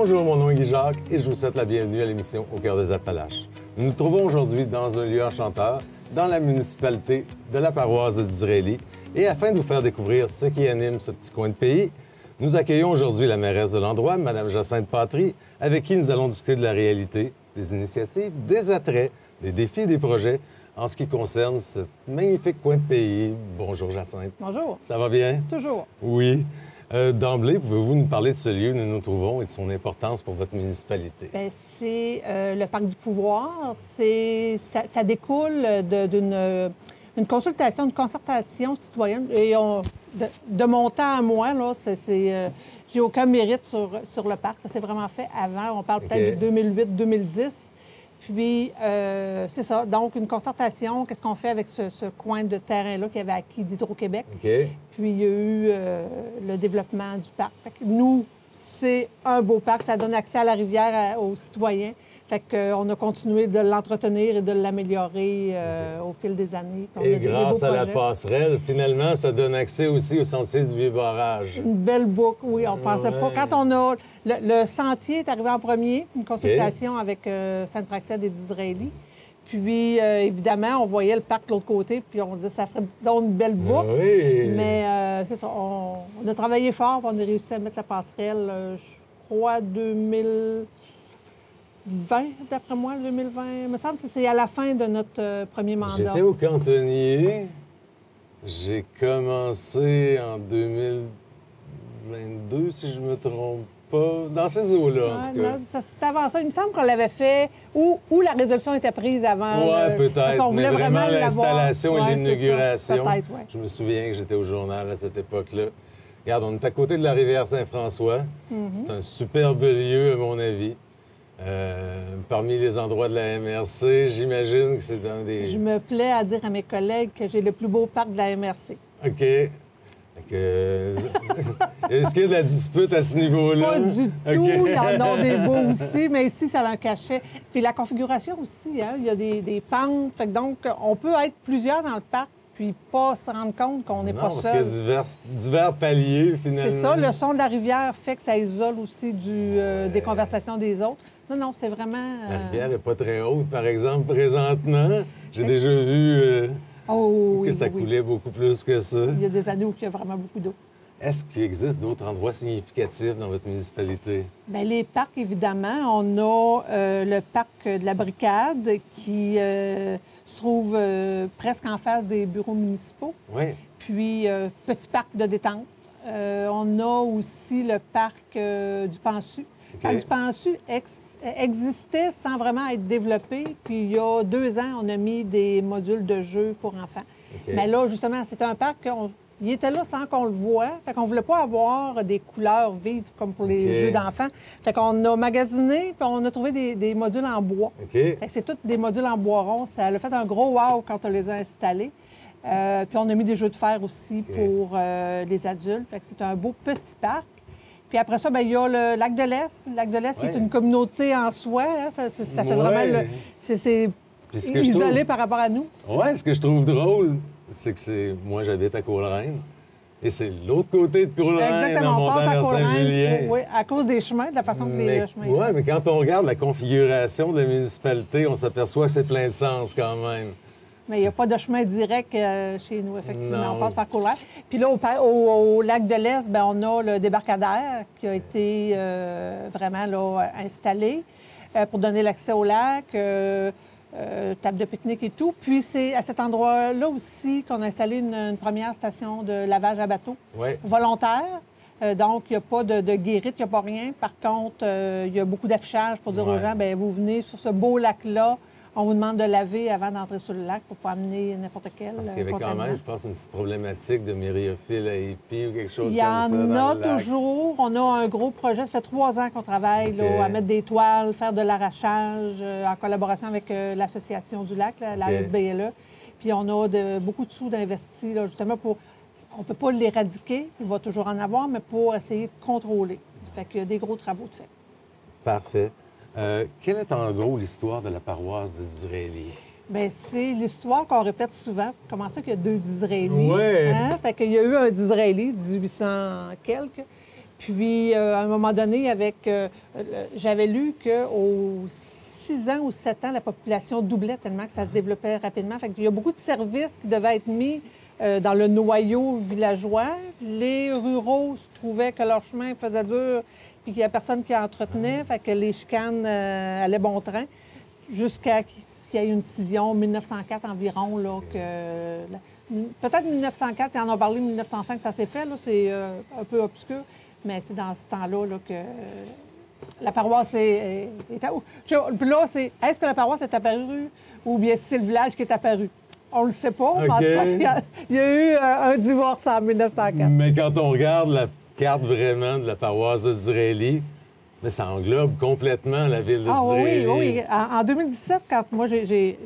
Bonjour, mon nom est Guy Jacques et je vous souhaite la bienvenue à l'émission Au cœur des Appalaches. Nous nous trouvons aujourd'hui dans un lieu enchanteur, dans la municipalité de la paroisse de Disraeli. Et afin de vous faire découvrir ce qui anime ce petit coin de pays, nous accueillons aujourd'hui la mairesse de l'endroit, Mme Jacinthe Patry, avec qui nous allons discuter de la réalité, des initiatives, des attraits, des défis et des projets en ce qui concerne ce magnifique coin de pays. Bonjour, Jacinthe. Bonjour. Ça va bien? Toujours. Oui. D'emblée, pouvez-vous nous parler de ce lieu où nous nous trouvons et de son importance pour votre municipalité? Bien, c'est le Parc du pouvoir. Ça découle d'une consultation, une concertation citoyenne. Et de mon temps à moi, là, j'ai aucun mérite sur le parc. Ça s'est vraiment fait avant. On parle peut-être de 2008-2010. Puis, c'est ça. Donc, une concertation, qu'est-ce qu'on fait avec ce coin de terrain-là qu'il y avait acquis d'Hydro-Québec. Puis, il y a eu le développement du parc. Fait que nous, c'est un beau parc. Ça donne accès à la rivière aux citoyens. Fait qu'on a continué de l'entretenir et de l'améliorer au fil des années. Et grâce à la passerelle, finalement, ça donne accès aussi au sentier du Vieux-Barrage. Une belle boucle, oui. On pensait pas. Quand on a... Le sentier est arrivé en premier, une consultation avec Sainte-Praxède et Disraeli. Puis, évidemment, on voyait le parc de l'autre côté, puis on disait ça ferait donc une belle boucle. Oui. Mais c'est ça, on a travaillé fort, puis on a réussi à mettre la passerelle, je crois, 2020, d'après moi, 2020. Il me semble que c'est à la fin de notre premier mandat. J'étais au cantonnier. J'ai commencé en 2022, si je me trompe pas. Dans ces eaux-là, en tout cas. C'est avant ça. Il me semble qu'on l'avait fait ou la résolution était prise avant. Oui, peut-être. Mais vraiment l'installation et l'inauguration. Peut-être, oui. Je me souviens que j'étais au journal à cette époque-là. Regarde, on est à côté de la rivière Saint-François. C'est un superbe lieu, à mon avis. Parmi les endroits de la MRC, j'imagine que c'est un des... Je me plais à dire à mes collègues que j'ai le plus beau parc de la MRC. OK. Est-ce qu'il y a de la dispute à ce niveau-là? Pas du tout. Il y en a des beaux aussi, mais ici, ça a un cachet. Puis la configuration aussi, hein? Il y a des pentes. Fait que donc, on peut être plusieurs dans le parc puis pas se rendre compte qu'on n'est pas seul. Parce qu'il y a divers paliers, finalement. C'est ça. Le son de la rivière fait que ça isole aussi des conversations des autres. Non, c'est vraiment... La rivière n'est pas très haute, par exemple, présentement. J'ai déjà vu... que ça coulait beaucoup plus que ça. Il y a des années où il y a vraiment beaucoup d'eau. Est-ce qu'il existe d'autres endroits significatifs dans votre municipalité? Bien, les parcs, évidemment. On a le parc de la Bricade qui se trouve presque en face des bureaux municipaux. Oui. Puis, petit parc de détente. On a aussi le parc du Pansu. Le parc du Pansu existait sans vraiment être développé. Puis, il y a 2 ans, on a mis des modules de jeux pour enfants. Mais là, justement, c'était un parc il était là sans qu'on le voie. Fait qu'on ne voulait pas avoir des couleurs vives comme pour les jeux d'enfants. Fait qu'on a magasiné puis on a trouvé des modules en bois. Fait que c'est tous des modules en bois rond. Ça a fait un gros wow quand on les a installés. Puis on a mis des jeux de fer aussi pour les adultes. Fait que c'est un beau petit parc. Puis après ça, bien, il y a le Lac de l'Est. Le Lac de l'Est qui est une communauté en soi. Hein. Ça fait vraiment... C'est isolé par rapport à nous. Oui, ce que je trouve drôle, c'est que moi, j'habite à Courlreine. Et c'est l'autre côté de Courlreine, en montant vers Saint-Julien. Oui, à cause des chemins, de la façon que les chemins... Oui, mais quand on regarde la configuration de la municipalité, on s'aperçoit que c'est plein de sens quand même. Mais il n'y a pas de chemin direct chez nous, effectivement. Non. On passe par Courlreine. Puis là, au Lac de l'Est, bien, on a le débarcadère qui a été vraiment là, installé pour donner l'accès au lac. Table de pique-nique et tout. Puis c'est à cet endroit-là aussi qu'on a installé une première station de lavage à bateau volontaire. Donc, il n'y a pas de guérite, il n'y a pas rien. Par contre, il y a beaucoup d'affichage pour dire aux gens, bien, vous venez sur ce beau lac-là, on vous demande de laver avant d'entrer sur le lac pour ne pas amener n'importe quel Parce qu'il y avait quand même, je pense, une petite problématique de myriophiles à épis ou quelque chose comme ça. Il y en a toujours. On a un gros projet. Ça fait 3 ans qu'on travaille là, à mettre des toiles, faire de l'arrachage en collaboration avec l'Association du lac, la SBLE. Puis on a beaucoup de sous d'investis, justement, pour... On ne peut pas l'éradiquer, il va toujours en avoir, mais pour essayer de contrôler. Fait qu'il y a des gros travaux de fait. Parfait. Quelle est en gros l'histoire de la paroisse de Disraeli? Bien, c'est l'histoire qu'on répète souvent. Comment ça qu'il y a 2 Disraeli? Oui! Hein? Fait qu'il y a eu un Disraeli, 1800 quelques. Puis, à un moment donné, j'avais lu qu'aux 6 ans ou 7 ans, la population doublait tellement que ça se développait rapidement. Fait qu'il y a beaucoup de services qui devaient être mis dans le noyau villageois. Les ruraux trouvaient que leur chemin faisait dur puis qu'il n'y a personne qui entretenait. Fait que les chicanes allaient bon train jusqu'à qu'il y ait une scission en 1904 environ. Là, peut-être 1904, ils en ont parlé en 1905, ça s'est fait. Là, c'est un peu obscur. Mais c'est dans ce temps-là là, que la paroisse est Puis là, est-ce que la paroisse est apparue ou bien c'est le village qui est apparu? On ne le sait pas. Okay. En tout cas, il y a eu un divorce en 1904. Mais quand on regarde la carte vraiment de la paroisse de Disraeli, ça englobe complètement la ville de Disraeli. Oui. En 2017, quand moi, j'ai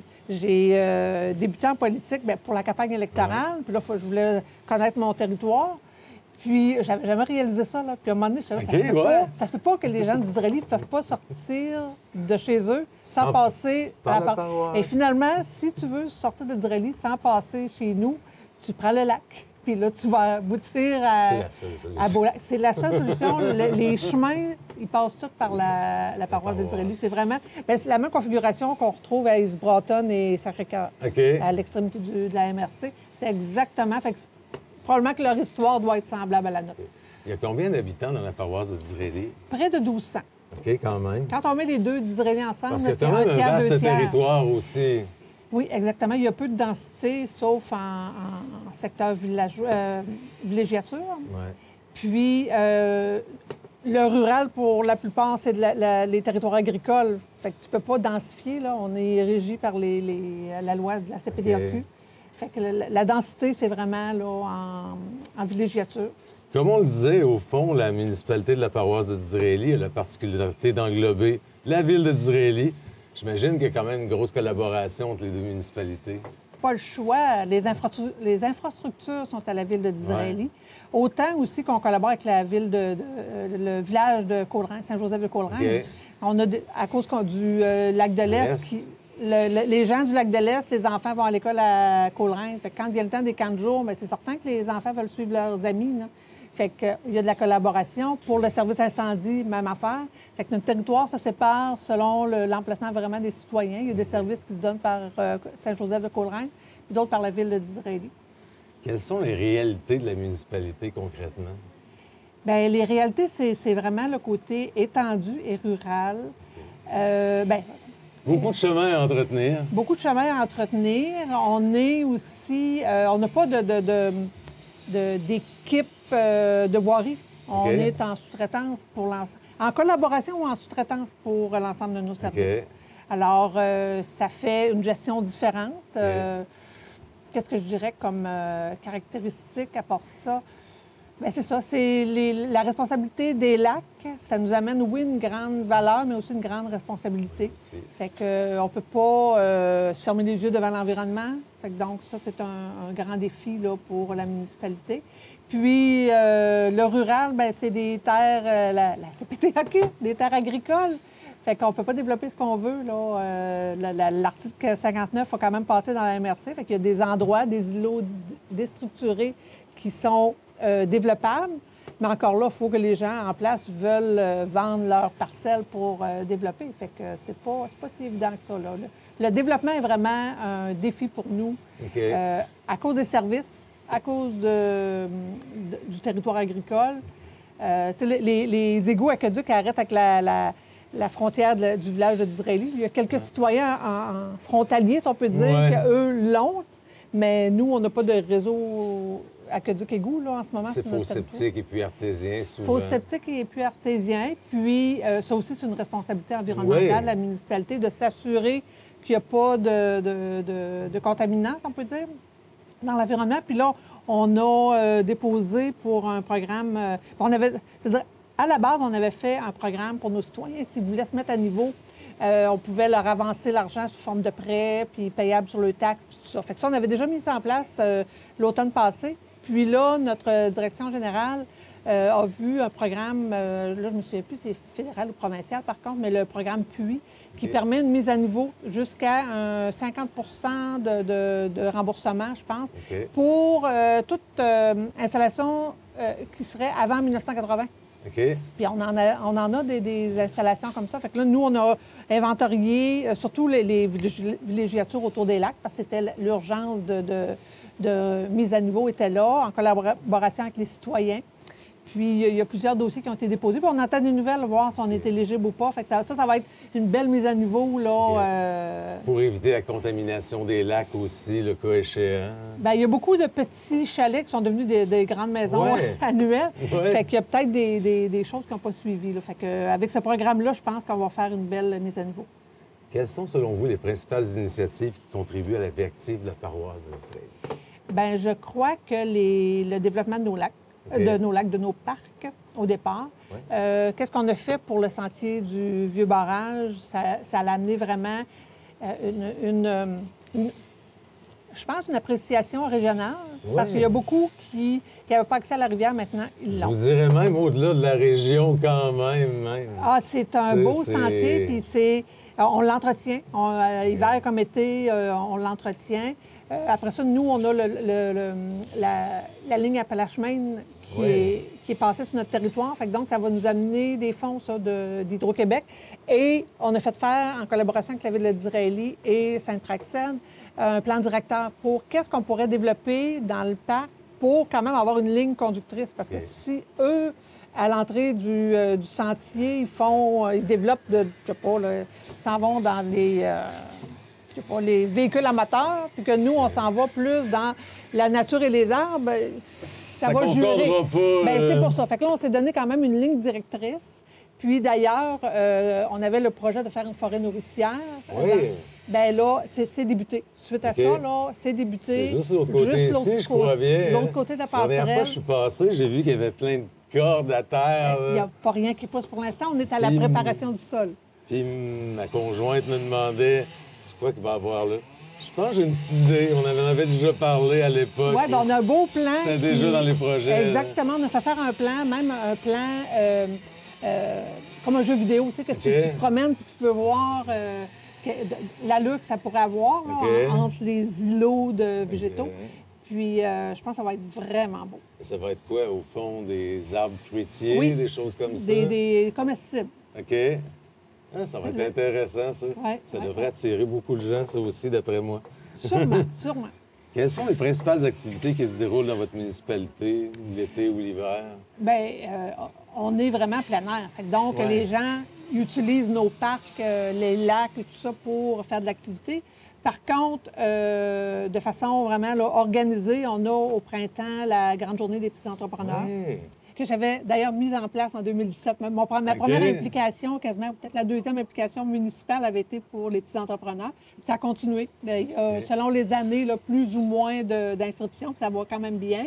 débuté en politique pour la campagne électorale, puis là, je voulais connaître mon territoire. Puis, j'avais jamais réalisé ça. Là. Puis, à un moment donné, ça se peut pas que les gens d'Israël ne peuvent pas sortir de chez eux sans passer par la paroisse. Et finalement, si tu veux sortir d'Israël sans passer chez nous, tu prends le lac. Puis là, tu vas aboutir C'est la seule solution. Beau-Lac. C'est la seule solution. Les chemins, ils passent tous par la paroisse d'Israël. C'est vraiment... c'est la même configuration qu'on retrouve à East Broughton et Sacré-Cœur, à l'extrémité de la MRC. C'est exactement... Fait que probablement que leur histoire doit être semblable à la nôtre. Il y a combien d'habitants dans la paroisse de Disraeli? Près de 1200. OK, quand même. Quand on met les deux d'Israéli ensemble, parce que c'est quand même un tiers, vaste 2 tiers. territoire aussi. Oui, exactement. Il y a peu de densité, sauf en secteur villégiature. Ouais. Puis, le rural, pour la plupart, c'est les territoires agricoles. Fait que tu peux pas densifier, là. On est régi par la loi de la CPDAQ. Okay. Fait que la densité, c'est vraiment là, en villégiature. Comme on le disait, au fond, la municipalité de la paroisse de Disraeli a la particularité d'englober la ville de Disraeli. J'imagine qu'il y a quand même une grosse collaboration entre les deux municipalités. Pas le choix. Les infrastructures sont à la ville de Disraeli. Ouais. Autant aussi qu'on collabore avec la ville le village de Colerain, Saint-Joseph de Colerain. Okay. On a à cause du lac de l'Est, les gens du lac de l'Est, les enfants vont à l'école à Colerain. Quand vient le temps des camps de jour, c'est certain que les enfants veulent suivre leurs amis. Là. Fait que, il y a de la collaboration. Pour le service incendie, même affaire. Fait que notre territoire se sépare selon l'emplacement vraiment des citoyens. Il y a des services qui se donnent par Saint-Joseph de Colerain, puis d'autres par la ville de Disraeli. Quelles sont les réalités de la municipalité concrètement? Bien, les réalités, c'est vraiment le côté étendu et rural. Beaucoup de chemins à entretenir. Beaucoup de chemins à entretenir. On est aussi... on n'a pas d'équipe de voirie. On est en sous-traitance pour l'ensemble. En collaboration ou en sous-traitance pour l'ensemble de nos services. Alors, ça fait une gestion différente. Qu'est-ce que je dirais comme caractéristique à part ça? Bien, c'est ça, c'est la responsabilité des lacs. Ça nous amène, oui, une grande valeur, mais aussi une grande responsabilité. Fait qu'on ne peut pas se fermer les yeux devant l'environnement. Fait que donc, ça, c'est un grand défi là, pour la municipalité. Puis, le rural, bien, c'est des terres, la CPTAQ, des terres agricoles. Fait qu'on ne peut pas développer ce qu'on veut. L'article 59 a quand même passé dans la MRC. Fait qu'il y a des endroits, des îlots déstructurés qui sont développables. Mais encore là, il faut que les gens en place veulent vendre leurs parcelles pour développer. Fait que c'est pas si évident que ça. Là. Le développement est vraiment un défi pour nous à cause des services, à cause du territoire agricole. Les égouts aqueducs arrêtent avec la frontière du village de Disraeli. Il y a quelques citoyens en frontaliers, si on peut dire, qu'eux l'ont. Mais nous, on n'a pas de réseau aqueduc égout là, en ce moment. C'est faux septique et puis artésien, souvent. Faux septique et puis artésien. Puis, ça aussi, c'est une responsabilité environnementale de la municipalité de s'assurer qu'il n'y a pas de contaminants, si on peut dire, dans l'environnement. Puis là, on a déposé pour un programme... c'est-à-dire, à la base, on avait fait un programme pour nos citoyens. S'ils voulaient se mettre à niveau, on pouvait leur avancer l'argent sous forme de prêt, puis payable sur le taxe, puis tout ça. Fait que ça, on avait déjà mis ça en place l'automne passé. Puis là, notre direction générale a vu un programme, là, je ne me souviens plus si c'est fédéral ou provincial, par contre, mais le programme PUI, qui permet une mise à niveau jusqu'à 50 de remboursement, je pense, pour toute installation qui serait avant 1980. OK. Puis on en a des installations comme ça. Fait que là, nous, on a inventorié surtout les villégiatures autour des lacs parce que c'était l'urgence de mise à niveau était là, en collaboration avec les citoyens. Puis, il y a plusieurs dossiers qui ont été déposés. Puis, on attend des nouvelles, voir si on est éligible ou pas. Fait que ça va être une belle mise à niveau, là. Pour éviter la contamination des lacs aussi, le cas échéant. Bien, il y a beaucoup de petits chalets qui sont devenus des grandes maisons annuelles. Ouais. Fait qu'il y a peut-être des choses qui n'ont pas suivi, là. Fait que, avec ce programme-là, je pense qu'on va faire une belle mise à niveau. Quelles sont, selon vous, les principales initiatives qui contribuent à la vie active de la paroisse de Disraeli? Bien, je crois que le développement de nos lacs, de nos parcs, au départ. Ouais. Qu'est-ce qu'on a fait pour le sentier du Vieux Barrage? Ça a amené vraiment je pense, une appréciation régionale. Ouais. Parce qu'il y a beaucoup qui n'avaient pas accès à la rivière maintenant. Ils l'ont. Je vous dirais même au-delà de la région quand même. Ah, c'est un beau sentier, puis on l'entretient. Hiver comme été, on l'entretient. Après ça, nous, on a la ligne Appalaches-Maine qui est passée sur notre territoire. Fait que donc, ça va nous amener des fonds d'Hydro-Québec. Et on a fait faire, en collaboration avec la Ville de Disraeli et Sainte-Praxède, un plan directeur pour qu'est-ce qu'on pourrait développer dans le parc pour quand même avoir une ligne conductrice. Parce que si eux, à l'entrée du sentier, ils développent, je sais pas, ils s'en vont dans les véhicules à moteur, puis que nous, on s'en va plus dans la nature et les arbres, ça va jurer. C'est pour ça. Fait que là, on s'est donné quand même une ligne directrice. Puis d'ailleurs, on avait le projet de faire une forêt nourricière. Oui. Bien là, c'est débuté. Suite à ça, là, c'est débuté. C'est juste l'autre côté ici, je crois bien. L'autre côté de la passerelle. La dernière fois que je suis passé, j'ai vu qu'il y avait plein de cordes à terre. Il n'y a pas rien qui pousse pour l'instant. On est à la préparation du sol. Puis ma conjointe me demandait, c'est quoi qu'il va y avoir là? Je pense que j'ai une petite idée. On en avait déjà parlé à l'époque. Oui, bien, on a un beau plan. C'était déjà dans les projets. Exactement. On a fait faire un plan, même un plan comme un jeu vidéo, tu sais, que tu te promènes et tu peux voir l'allure que ça pourrait avoir là, entre les îlots de végétaux. Puis, je pense que ça va être vraiment beau. Ça va être quoi, au fond? Des arbres fruitiers, des choses comme ça? Des comestibles. OK. Ah, ça va être intéressant, ça. Ça devrait attirer beaucoup de gens, ça aussi, d'après moi. Sûrement, sûrement. Quelles sont les principales activités qui se déroulent dans votre municipalité, l'été ou l'hiver? Bien, on est vraiment plein air. Fait que donc, les gens utilisent nos parcs, les lacs et tout ça pour faire de l'activité. Par contre, de façon vraiment là, organisée, on a au printemps la grande journée des petits entrepreneurs. Que j'avais d'ailleurs mise en place en 2017. Ma première implication, quasiment peut-être la deuxième implication municipale, avait été pour les petits entrepreneurs. Puis ça a continué. Selon les années, là, plus ou moins d'inscriptions, puis ça va quand même bien.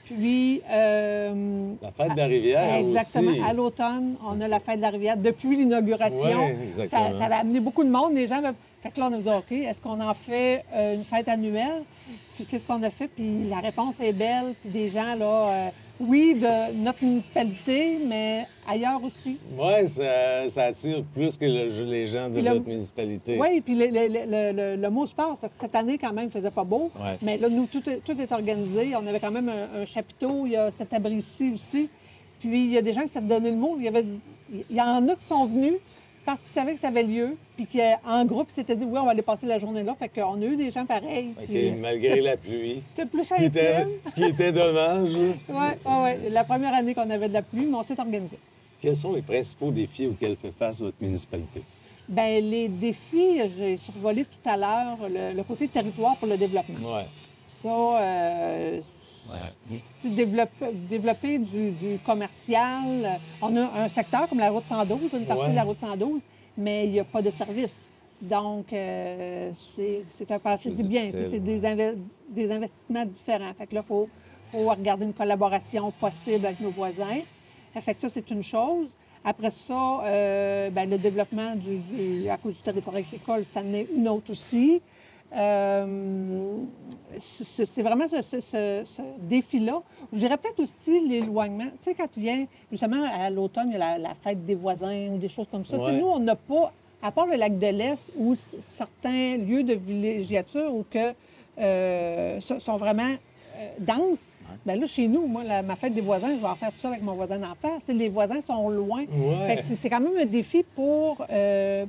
Puis... la fête de la rivière exactement. Aussi. À l'automne, on a la fête de la rivière. Depuis l'inauguration, ça avait amené beaucoup de monde. Les gens avaient... Fait que là, on a dit, OK, est-ce qu'on en fait une fête annuelle? Puis c'est ce qu'on a fait. Puis la réponse est belle. Puis des gens, là... oui, de notre municipalité, mais ailleurs aussi. Oui, ça attire plus que les gens de notre municipalité. Oui, puis le mot se passe, parce que cette année, quand même, il ne faisait pas beau. Ouais. Mais là, nous, tout est organisé. On avait quand même un chapiteau. Il y a cet abri ici aussi. Puis il y a des gens qui s'étaient donné le mot. Il y en a qui sont venus parce qu'ils savaient que ça avait lieu, puis qu'en groupe, ils s'étaient dit, oui, on va aller passer la journée là. Fait qu'on a eu des gens pareils. OK, puis, malgré la pluie. C'était plus ce qui était dommage. Oui. La première année qu'on avait de la pluie, mais on s'est organisé. Quels sont les principaux défis auxquels fait face votre municipalité? Bien, les défis, j'ai survolé tout à l'heure le côté territoire pour le développement. Oui. Ça, développer du commercial. On a un secteur comme la route 112, une partie de la route 112, mais il n'y a pas de service. Donc, c'est un passé du bien. C'est des investissements différents. Fait que là, il faut regarder une collaboration possible avec nos voisins. Fait que ça, c'est une chose. Après ça, le développement à cause du territoire agricole, ça en est une autre aussi. C'est vraiment ce défi-là. Je dirais peut-être aussi l'éloignement. Tu sais, quand tu viens, justement, à l'automne, il y a la fête des voisins ou des choses comme ça. Ouais. Tu sais, nous, on n'a pas, à part le lac de l'Est ou certains lieux de villégiature où que sont vraiment dense. Bien là, chez nous, moi, ma fête des voisins, je vais en faire tout ça avec mon voisin d'en face. Les voisins sont loin. Ouais. Fait que c'est quand même un défi pour, j'ai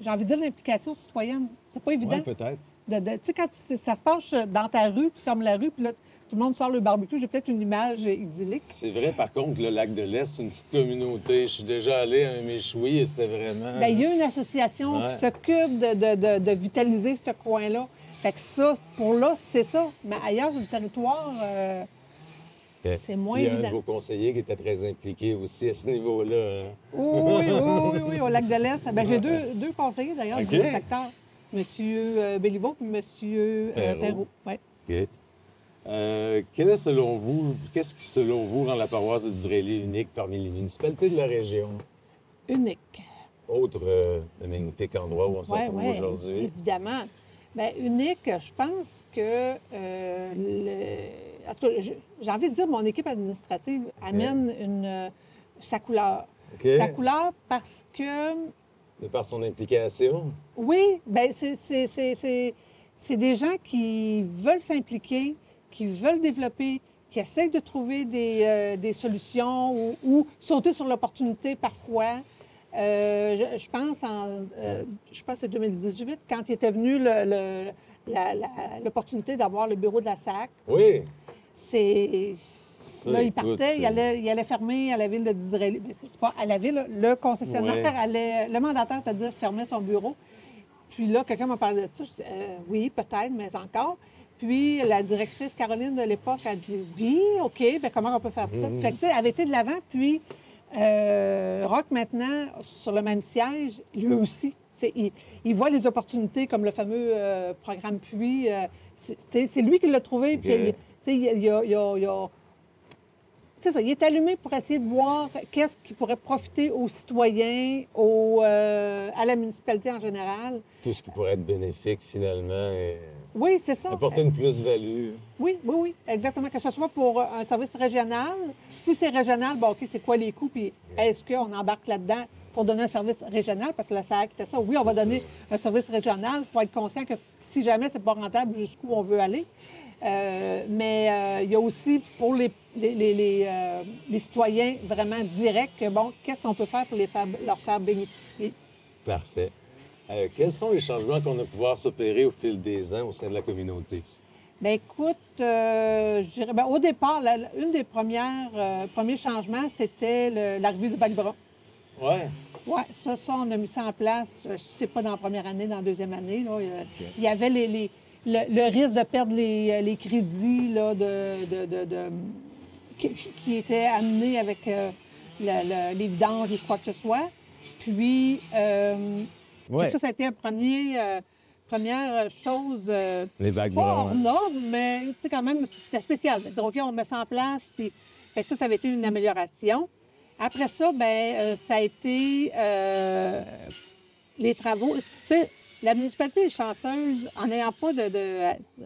envie de dire, l'implication citoyenne. C'est pas évident. Oui, peut-être. Tu sais, quand ça se passe dans ta rue, tu fermes la rue, puis là, tout le monde sort le barbecue, j'ai peut-être une image idyllique. C'est vrai, par contre, le lac de l'Est, c'est une petite communauté. Je suis déjà allé à un méchoui et c'était vraiment... Bien, il y a une association qui s'occupe de vitaliser ce coin-là. Fait que ça, pour là, c'est ça. Mais ailleurs, sur le territoire, c'est moins évident. Il y a un de vos conseillers qui était très impliqué aussi à ce niveau-là. Oui, au lac de l'Est. Bien, j'ai deux conseillers, d'ailleurs, du secteur. M. Béliveau et M. Perrault. Ouais. OK. Qu'est-ce qui, selon vous, rend la paroisse de Disraeli unique parmi les municipalités de la région? Unique. Autre de magnifique endroit où on se retrouve aujourd'hui. Évidemment. Bien, unique, je pense que en tout cas, j'ai envie de dire mon équipe administrative amène sa couleur. Sa couleur parce que... De par son implication? Oui, bien, c'est des gens qui veulent s'impliquer, qui veulent développer, qui essayent de trouver des solutions ou sauter sur l'opportunité parfois. Je pense que c'est 2018, quand il était venu l'opportunité d'avoir le bureau de la SAC. Oui. Là, il partait, il allait fermer à la ville de Disraeli. C'est pas à la ville, le concessionnaire allait, le mandataire, c'est-à-dire fermer son bureau. Puis là, quelqu'un m'a parlé de ça. Je dis, oui, peut-être, mais encore. Puis la directrice Caroline de l'époque a dit, oui, OK, bien comment on peut faire ça? Fait que, tu sais, elle avait été de l'avant, puis Roch, maintenant, sur le même siège, lui aussi. Il voit les opportunités comme le fameux programme Puy. C'est lui qui l'a trouvé. Puis, c'est ça, il est allumé pour essayer de voir qu'est-ce qui pourrait profiter aux citoyens, à la municipalité en général. Tout ce qui pourrait être bénéfique, finalement. Oui, c'est ça. Apporter une plus-value. Oui, exactement. Que ce soit pour un service régional. Si c'est régional, bon, OK, c'est quoi les coûts? Puis est-ce qu'on embarque là-dedans pour donner un service régional? Parce que la SAC, c'est ça. Oui, on va donner un service régional. Il faut être conscient que si jamais c'est pas rentable, jusqu'où on veut aller. Mais il y a aussi pour les citoyens vraiment directs, bon, qu'est-ce qu'on peut faire pour leur faire bénéficier? Parfait. Quels sont les changements qu'on va pouvoir s'opérer au fil des ans au sein de la communauté? Bien, écoute, je dirais, au départ, une des premiers changements, c'était l'arrivée du bac brun. Oui. Oui, ça, on a mis ça en place. Je ne sais pas dans la première année, dans la deuxième année. Là, il y avait le risque de perdre les crédits là, qui étaient amenés avec les vidanges ou quoi que ce soit. Puis, ça a été une première chose. Les bacs pas hors bruns. norme, mais quand même, c'était spécial. C'est OK, on met ça en place. Puis, ça avait été une amélioration. Après ça, ça a été les travaux. La municipalité est chanceuse en n'ayant pas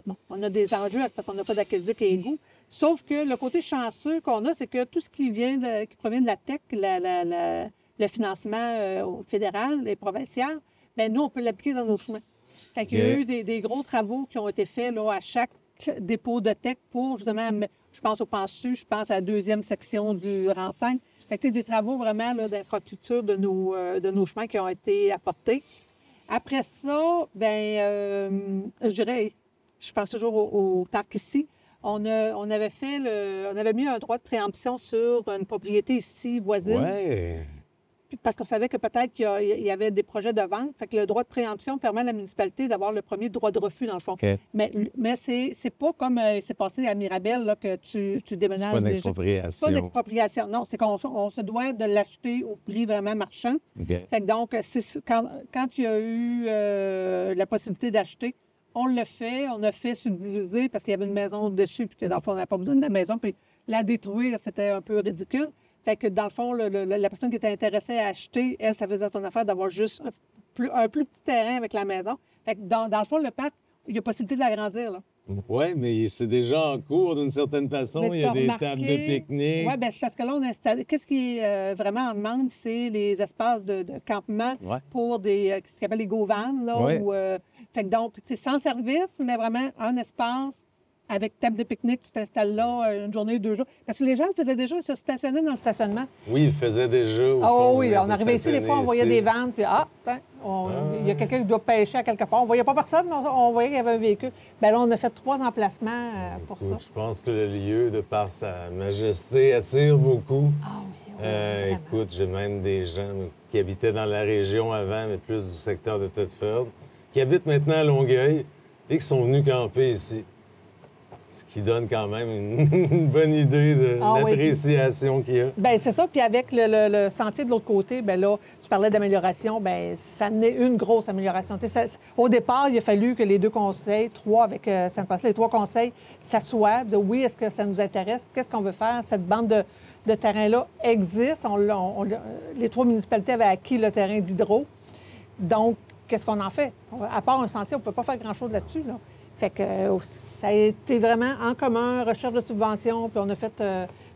bon, on a des enjeux parce qu'on n'a pas d'aqueduc et égout. Sauf que le côté chanceux qu'on a, c'est que tout ce qui provient de la TEC, le financement fédéral et provincial, bien, nous, on peut l'appliquer dans nos chemins. Fait qu'il y a eu des gros travaux qui ont été faits là, à chaque dépôt de TEC pour, justement, je pense au PANSU, je pense à la deuxième section du rang 5. Fait que des travaux vraiment d'infrastructure de nos chemins qui ont été apportés. Après ça, je dirais, je pense toujours au parc ici, on avait mis un droit de préemption sur une propriété ici voisine. Oui. Parce qu'on savait que peut-être qu'il y avait des projets de vente. Fait que le droit de préemption permet à la municipalité d'avoir le premier droit de refus, dans le fond. Okay. Mais c'est pas comme c'est passé à Mirabel, là, que tu déménages. C'est pas une expropriation. C'est pas une expropriation. Non, c'est qu'on se doit de l'acheter au prix vraiment marchand. Okay. Fait que donc, quand il y a eu la possibilité d'acheter, on l'a fait. On a fait subdiviser parce qu'il y avait une maison dessus, puis que dans le fond, on n'avait pas besoin de la maison. Puis la détruire, c'était un peu ridicule. Fait que dans le fond, la personne qui était intéressée à acheter, elle, ça faisait son affaire d'avoir juste un plus petit terrain avec la maison. Fait que dans le fond, le parc, il y a possibilité de l'agrandir, là. Oui, mais c'est déjà en cours d'une certaine façon. Il y a des tables de pique-nique. Oui, bien, c'est parce que là, on a installé. Qu'est-ce qui est vraiment en demande, c'est les espaces de campement pour ce qu'on appelle les go-vans, là. Ouais. Fait que donc, c'est sans service, mais vraiment un espace avec table de pique-nique, tu t'installes là une journée, 2 jours. Parce que les gens le faisaient déjà, ils se stationnaient dans le stationnement. Oui, ils le faisaient déjà. Oui, on arrivait ici, des fois, on voyait des vannes, puis il y a quelqu'un qui doit pêcher à quelque part. On voyait pas personne, mais on voyait qu'il y avait un véhicule. Bien là, on a fait 3 emplacements pour ça. Je pense que le lieu, de par sa majesté, attire beaucoup. Écoute, j'ai même des gens qui habitaient dans la région avant, mais plus du secteur de Thetford, qui habitent maintenant à Longueuil et qui sont venus camper ici. Ce qui donne quand même une bonne idée de l'appréciation qu'il y a. Bien, c'est ça. Puis avec le sentier de l'autre côté, bien là, tu parlais d'amélioration, bien, ça n'est une grosse amélioration. Au départ, il a fallu que les 2 conseils, 3 avec Sainte-Pascal, les 3 conseils s'assoient, de oui, est-ce que ça nous intéresse? Qu'est-ce qu'on veut faire? Cette bande de terrain-là existe. Les 3 municipalités avaient acquis le terrain d'Hydro. Donc, qu'est-ce qu'on en fait? À part un sentier, on ne peut pas faire grand-chose là-dessus, là. Fait que ça a été vraiment en commun, recherche de subventions, puis on a fait... puis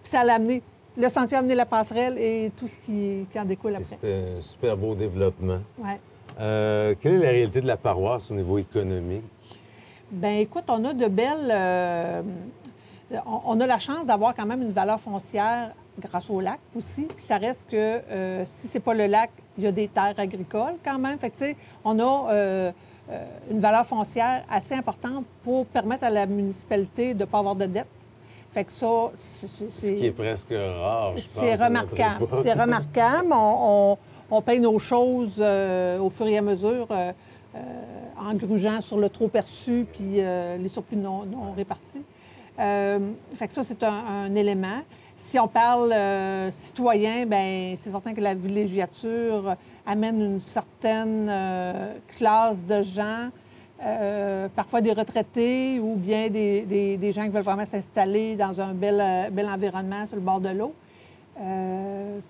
ça l'a amené... Le sentier a amené la passerelle et tout ce qui en découle après. C'était un super beau développement. Oui. Quelle est la réalité de la paroisse au niveau économique? Bien, écoute, on a de belles... on a la chance d'avoir quand même une valeur foncière grâce au lac aussi. Puis ça reste que si c'est pas le lac, il y a des terres agricoles quand même. Fait que, tu sais, on a... une valeur foncière assez importante pour permettre à la municipalité de ne pas avoir de dette. Fait que ça, c'est... Ce qui est presque rare, je pense. C'est remarquable. C'est remarquable. On paye nos choses au fur et à mesure en grugeant sur le trop perçu puis les surplus non répartis. Fait que ça, c'est un élément. Si on parle citoyen, bien, c'est certain que la villégiature amène une certaine classe de gens, parfois des retraités ou bien des gens qui veulent vraiment s'installer dans un bel environnement sur le bord de l'eau.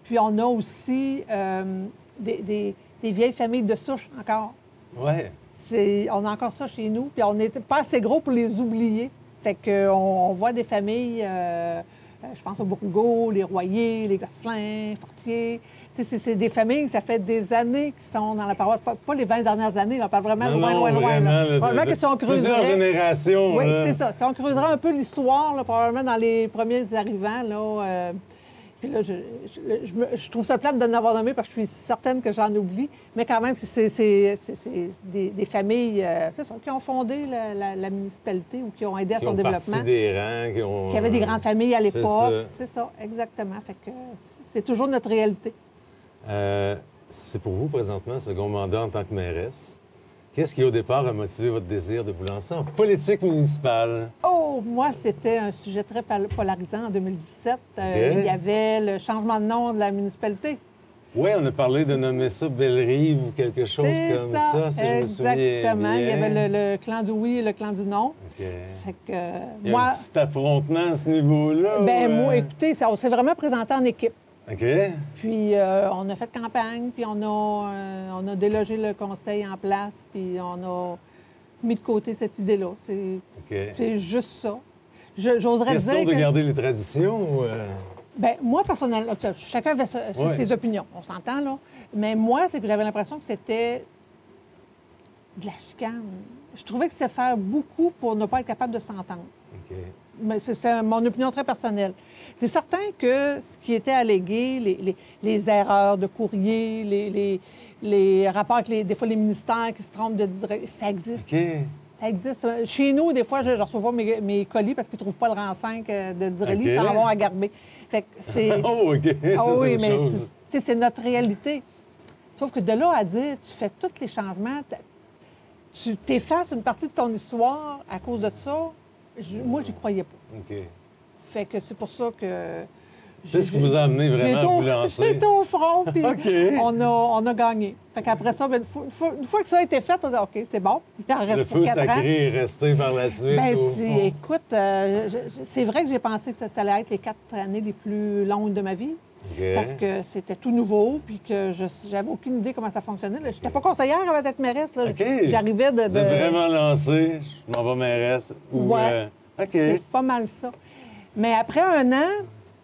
Puis on a aussi des vieilles familles de souche encore. Oui. On a encore ça chez nous, puis on n'est pas assez gros pour les oublier. Fait qu'on voit des familles... je pense aux Bourgots, les Royers, les Gosselin, Fortier. C'est des familles, ça fait des années qui sont dans la paroisse. Pas les 20 dernières années, là, on parle vraiment loin. Probablement que si on creuserait... Plusieurs générations. Oui, c'est ça. Si on creuserait un peu l'histoire, là, probablement dans les premiers arrivants, là... Puis là, je trouve ça plate de n'avoir nommé parce que je suis certaine que j'en oublie. Mais quand même, c'est des familles c'est ça, qui ont fondé la municipalité ou qui ont aidé à son développement. Qui ont parti des rangs, qui avaient des grandes familles à l'époque. C'est ça, exactement. Fait que c'est toujours notre réalité. C'est pour vous, présentement, second mandat en tant que mairesse. Qu'est-ce qui, au départ, a motivé votre désir de vous lancer en politique municipale? Oh, moi, c'était un sujet très polarisant en 2017. Il y avait le changement de nom de la municipalité. Oui, on a parlé de nommer ça Belle-Rive ou quelque chose comme ça, si je me souviens bien. Exactement. Il y avait le clan du oui et le clan du non. OK. Fait que, il y a un petit affrontement à ce niveau-là? Bien, moi, écoutez, on s'est vraiment présenté en équipe. OK. Puis on a fait campagne, puis on a délogé le conseil en place, puis on a mis de côté cette idée-là. C'est juste ça. J'oserais dire question de garder les traditions ou... Bien, moi, personnellement, chacun avait ses opinions, on s'entend, là. Mais moi, c'est que j'avais l'impression que c'était de la chicane. Je trouvais que c'était faire beaucoup pour ne pas être capable de s'entendre. OK. Mais c'était mon opinion très personnelle. C'est certain que ce qui était allégué, les erreurs de courrier, les rapports avec des fois les ministères qui se trompent de dire, ça existe. OK. Ça existe. Chez nous, des fois, je ne reçois pas mes colis parce qu'ils ne trouvent pas le rang 5 de Disraeli, ça en va à Garbet. Fait que c'est... Oh, OK. Ça, oui, c'est une chose. C'est notre réalité. Sauf que de là à dire, tu fais tous les changements, tu t'effaces une partie de ton histoire à cause de ça, moi, j'y croyais pas. OK. Fait que c'est pour ça que... C'est ce qui vous a amené vraiment à vous lancer? J'étais au front, puis OK. on a gagné. Fait qu'après ça, bien, une fois que ça a été fait, on a dit OK, c'est bon. Il en reste le feu sacré est resté par la suite. Bien, écoute, c'est vrai que j'ai pensé que ça allait être les 4 années les plus longues de ma vie. Okay. Parce que c'était tout nouveau, puis que j'avais aucune idée comment ça fonctionnait. Je n'étais pas conseillère avant d'être mairesse. Là. Okay. J'arrivais de... Vous êtes vraiment lancé, je m'en vais mairesse. Ou, ouais, OK. C'est pas mal ça. Mais après un an,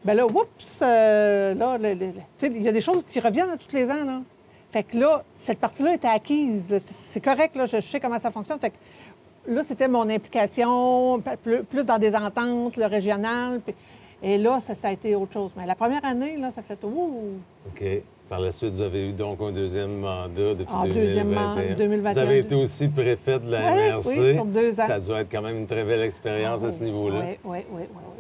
bien là, oups, là, il y a des choses qui reviennent à tous les ans, là. Fait que là, cette partie-là était acquise. C'est correct, là, je sais comment ça fonctionne. Fait que là, c'était mon implication, plus dans des ententes, le régional. Et là, ça a été autre chose. Mais la première année, là, ça fait ouh! OK. Par la suite, vous avez eu donc un deuxième mandat depuis En deuxième 2021. Vous avez été aussi préfète de la MRC. Oui, sur 2 ans. Ça a dû être quand même une très belle expérience à ce niveau-là. Oui.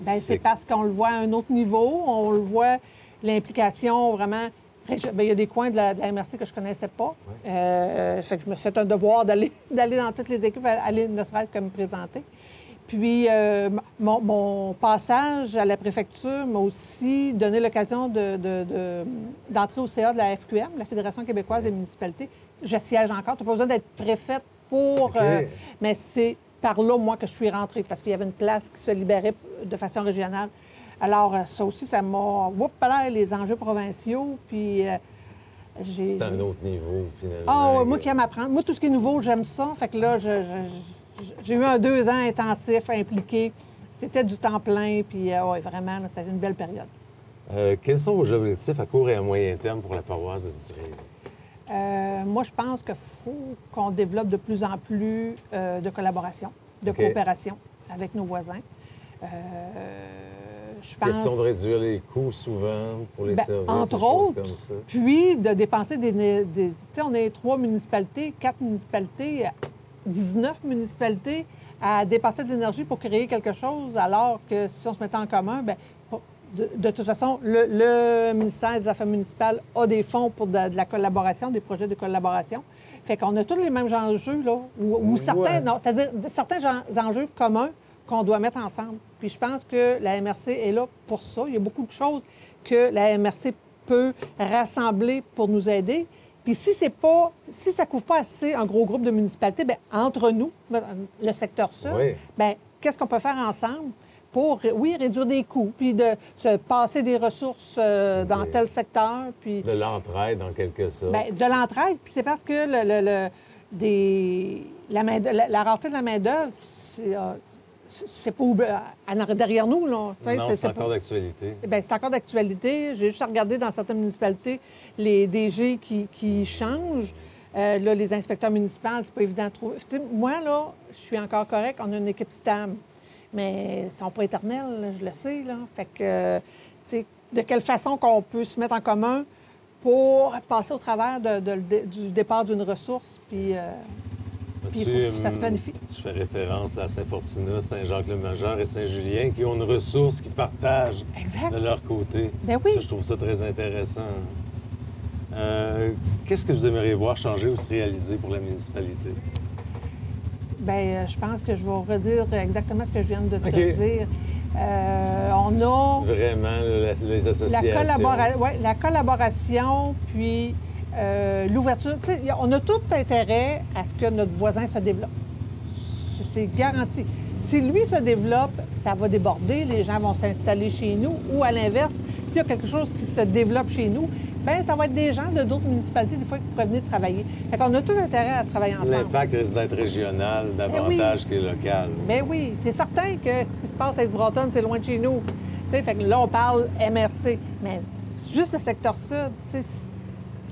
Bien, c'est parce qu'on le voit à un autre niveau. On le voit, l'implication vraiment... Bien, il y a des coins de la MRC que je ne connaissais pas. Fait que je me suis fait un devoir d'aller dans toutes les équipes, aller ne serait-ce que me présenter. Puis, mon passage à la préfecture m'a aussi donné l'occasion d'entrer au CA de la FQM, la Fédération québécoise des municipalités. Je siège encore. Tu n'as pas besoin d'être préfète pour... mais c'est par là, moi, que je suis rentrée, parce qu'il y avait une place qui se libérait de façon régionale. Alors, ça aussi, ça m'a... les enjeux provinciaux, puis... c'est un autre niveau, finalement. Ah, moi qui aime apprendre. Moi, tout ce qui est nouveau, j'aime ça. Fait que là, j'ai eu un 2 ans intensif, impliqué. C'était du temps plein, puis oui, vraiment, c'était une belle période. Quels sont vos objectifs à court et à moyen terme pour la paroisse de Disraeli? Moi, je pense qu'il faut qu'on développe de plus en plus de collaboration, de coopération avec nos voisins. Je pense... Question de réduire les coûts souvent pour les services, entre des choses autres, comme ça. Puis de dépenser tu sais, on est 3 municipalités, 4 municipalités, 19 municipalités à dépenser de l'énergie pour créer quelque chose, alors que si on se mettait en commun, bien, de toute façon, le ministère des Affaires municipales a des fonds pour de la collaboration, des projets de collaboration. Fait qu'on a tous les mêmes enjeux, là, ou certains, non, c'est-à-dire certains enjeux communs qu'on doit mettre ensemble. Puis je pense que la MRC est là pour ça. Il y a beaucoup de choses que la MRC peut rassembler pour nous aider. Puis si ça ne couvre pas assez un gros groupe de municipalités, bien, entre nous, le secteur sud, bien, qu'est-ce qu'on peut faire ensemble pour, oui, réduire des coûts, puis de se passer des ressources dans tel secteur, puis... De l'entraide, en quelque sorte. Bien, de l'entraide, puis c'est parce que la rareté de la main-d'œuvre, c'est pas derrière nous, là. Non, c'est encore d'actualité. Bien, c'est encore d'actualité. J'ai juste regardé dans certaines municipalités les DG qui changent. Là, les inspecteurs municipaux, c'est pas évident de trouver. Moi, là, je suis encore correct. On a une équipe stable. Mais ils ne sont pas éternels, là, je le sais, là. Fait que, tu sais, de quelle façon qu'on peut se mettre en commun pour passer au travers du départ d'une ressource, puis... Puis il faut que ça se planifie. Tu fais référence à Saint-Fortuna, Saint-Jacques-le-Major et Saint-Julien qui ont une ressource qu'ils partagent de leur côté. Bien oui. Ça, je trouve ça très intéressant. Qu'est-ce que vous aimeriez voir changer ou se réaliser pour la municipalité? Bien, je pense que je vais redire exactement ce que je viens de te dire. On a... Vraiment, les associations. La collaboration, puis... l'ouverture, on a tout intérêt à ce que notre voisin se développe. C'est garanti. Si lui se développe, ça va déborder, les gens vont s'installer chez nous, ou à l'inverse, s'il y a quelque chose qui se développe chez nous, bien, ça va être des gens de d'autres municipalités, des fois, qui pourraient venir travailler. Fait qu'on a tout intérêt à travailler ensemble. L'impact risque d'être régional davantage que local. Bien oui, c'est certain que ce qui se passe à East-Broughton, c'est loin de chez nous. Fait que là, on parle MRC, mais juste le secteur sud,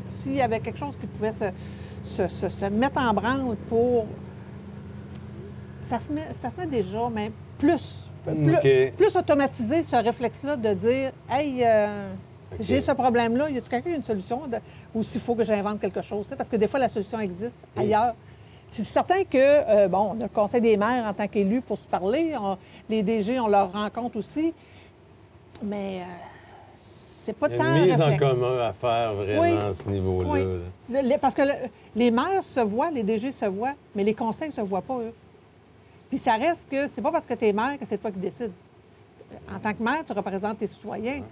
s'il y avait quelque chose qui pouvait se mettre en branle pour... Ça se met déjà, mais plus automatiser ce réflexe-là de dire « Hey, j'ai ce problème-là, y a-t-il quelqu'un qui a une solution? » Ou s'il faut que j'invente quelque chose. Parce que des fois, la solution existe ailleurs. C'est certain que, on a le Conseil des maires en tant qu'élus pour se parler. Les DG, on leur rencontre aussi. Mais... c'est pas tant une mise réflexe. En commun à faire vraiment à ce niveau-là. Oui. Parce que les maires se voient, les DG se voient, mais les conseils ne se voient pas, eux. Puis ça reste que c'est pas parce que tu es maire que c'est toi qui décides. En tant que maire, tu représentes tes citoyens,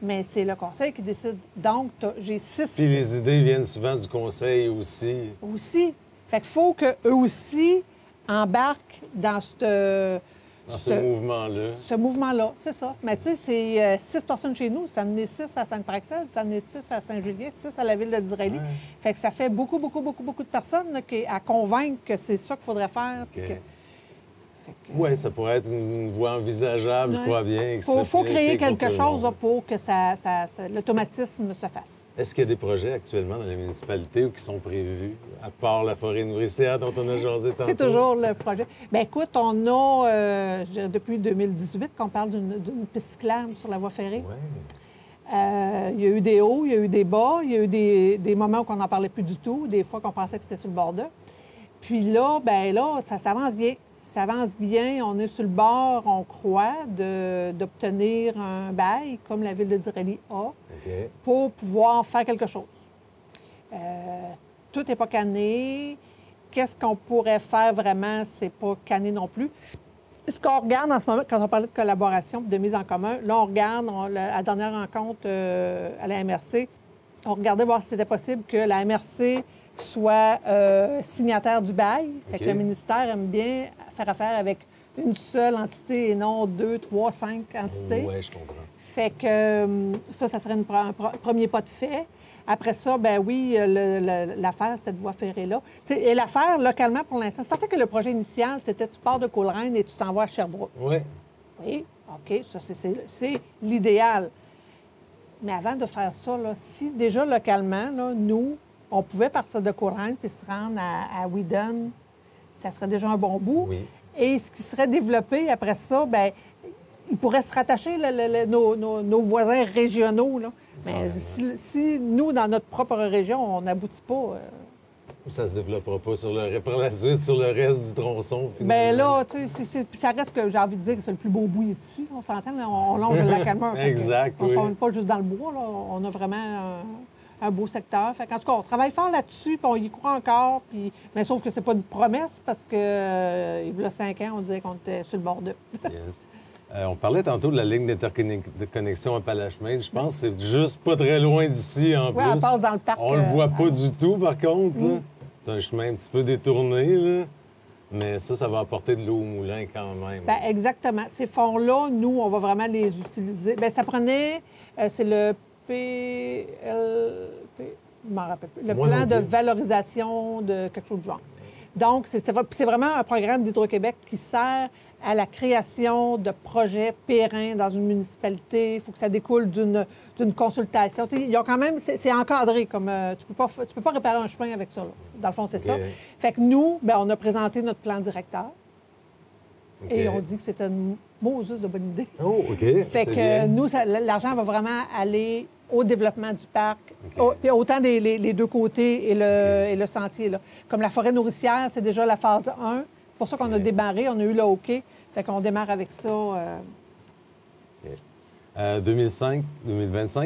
mais c'est le conseil qui décide. Donc, j'ai 6... Puis les idées viennent souvent du conseil aussi. Aussi. Fait qu'il faut qu'eux aussi embarquent dans ce mouvement-là. Ce mouvement-là, c'est ça. Mais tu sais, c'est 6 personnes chez nous. Ça en est 6 à Sainte-Praxède, ça en est 6 à Saint-Julien, 6 à la ville de Disraeli. Ouais. Fait que ça fait beaucoup de personnes là, à convaincre que c'est ça qu'il faudrait faire. Okay. Oui, ça pourrait être une voie envisageable, je crois bien. Il faut créer quelque chose là, pour que l'automatisme se fasse. Est-ce qu'il y a des projets actuellement dans les municipalités ou qui sont prévus, à part la forêt nourricière dont on a jasé tantôt? C'est toujours le projet. Bien, écoute, on a, je dirais depuis 2018 qu'on parle d'une piste cyclable sur la voie ferrée. Oui. Il y a eu des hauts, il y a eu des bas, il y a eu des moments où on n'en parlait plus du tout, des fois qu'on pensait que c'était sur le bord d'eux. Puis là, bien là, ça s'avance bien. Ça avance bien. On est sur le bord, on croit, d'obtenir un bail, comme la Ville de Disraeli a, pour pouvoir faire quelque chose. Tout n'est pas canné. Qu'est-ce qu'on pourrait faire vraiment? C'est pas canné non plus. Ce qu'on regarde en ce moment, quand on parlait de collaboration et de mise en commun, là, on regarde, à la dernière rencontre à la MRC, on regardait voir si c'était possible que la MRC soit signataire du bail. Fait que le ministère aime bien faire affaire avec une seule entité et non 2, 3, 5 entités. Oui, je comprends. Fait que ça serait un premier pas de fait. Après ça, ben oui, l'affaire, cette voie ferrée-là. Et l'affaire, localement, pour l'instant, c'est certain que le projet initial, c'était tu pars de Coleraine et tu t'en vas à Sherbrooke. Oui. Oui, OK, ça, c'est l'idéal. Mais avant de faire ça, là, si déjà localement, là, nous, on pouvait partir de Coleraine puis se rendre à Wheaton, ça serait déjà un bon bout. Oui. Et ce qui serait développé après ça, bien, il pourrait se rattacher nos voisins régionaux. Là. Mais si nous, dans notre propre région, on n'aboutit pas... Ça ne se développera pas par la suite sur le reste du tronçon, finalement. Bien là, tu sais, ça reste que j'ai envie de dire que c'est le plus beau bout ici. On s'entend, là, on longe le lac Calmeur. Exact, on ne se promène pas juste dans le bois. Là. On a vraiment un beau secteur. Fait en tout cas, on travaille fort là-dessus, puis on y croit encore. Puis... Mais sauf que c'est pas une promesse, parce que il y a 5 ans, on disait qu'on était sur le bord d'eux. Yes. On parlait tantôt de la ligne d'interconnexion Appalaches-Maine. Je pense que c'est juste pas très loin d'ici, en plus. Oui, elle passe dans le parc. On le voit pas du tout, par contre. C'est un chemin un petit peu détourné, là. Mais ça va apporter de l'eau au moulin quand même. Bien, exactement. Ces fonds-là, nous, on va vraiment les utiliser. Bien, ça prenait... c'est le PLP... Je m'en rappelle plus. Le plan de valorisation de quelque chose de genre. Donc, c'est vraiment un programme d'Hydro-Québec qui sert à la création de projets périns dans une municipalité. Il faut que ça découle d'une consultation. Tu sais, ils ont quand même... C'est encadré. Comme, tu peux pas réparer un chemin avec ça. Là. Dans le fond, c'est ça. Fait que nous, bien, on a présenté notre plan directeur. Et on dit que c'était une Moses de bonne idée. Oh, OK. Fait que nous, l'argent va vraiment aller au développement du parc, puis autant les deux côtés et le sentier. Là. Comme la forêt nourricière, c'est déjà la phase 1. C'est pour ça qu'on a démarré, on a eu le OK. Fait qu'on démarre avec ça. 2025,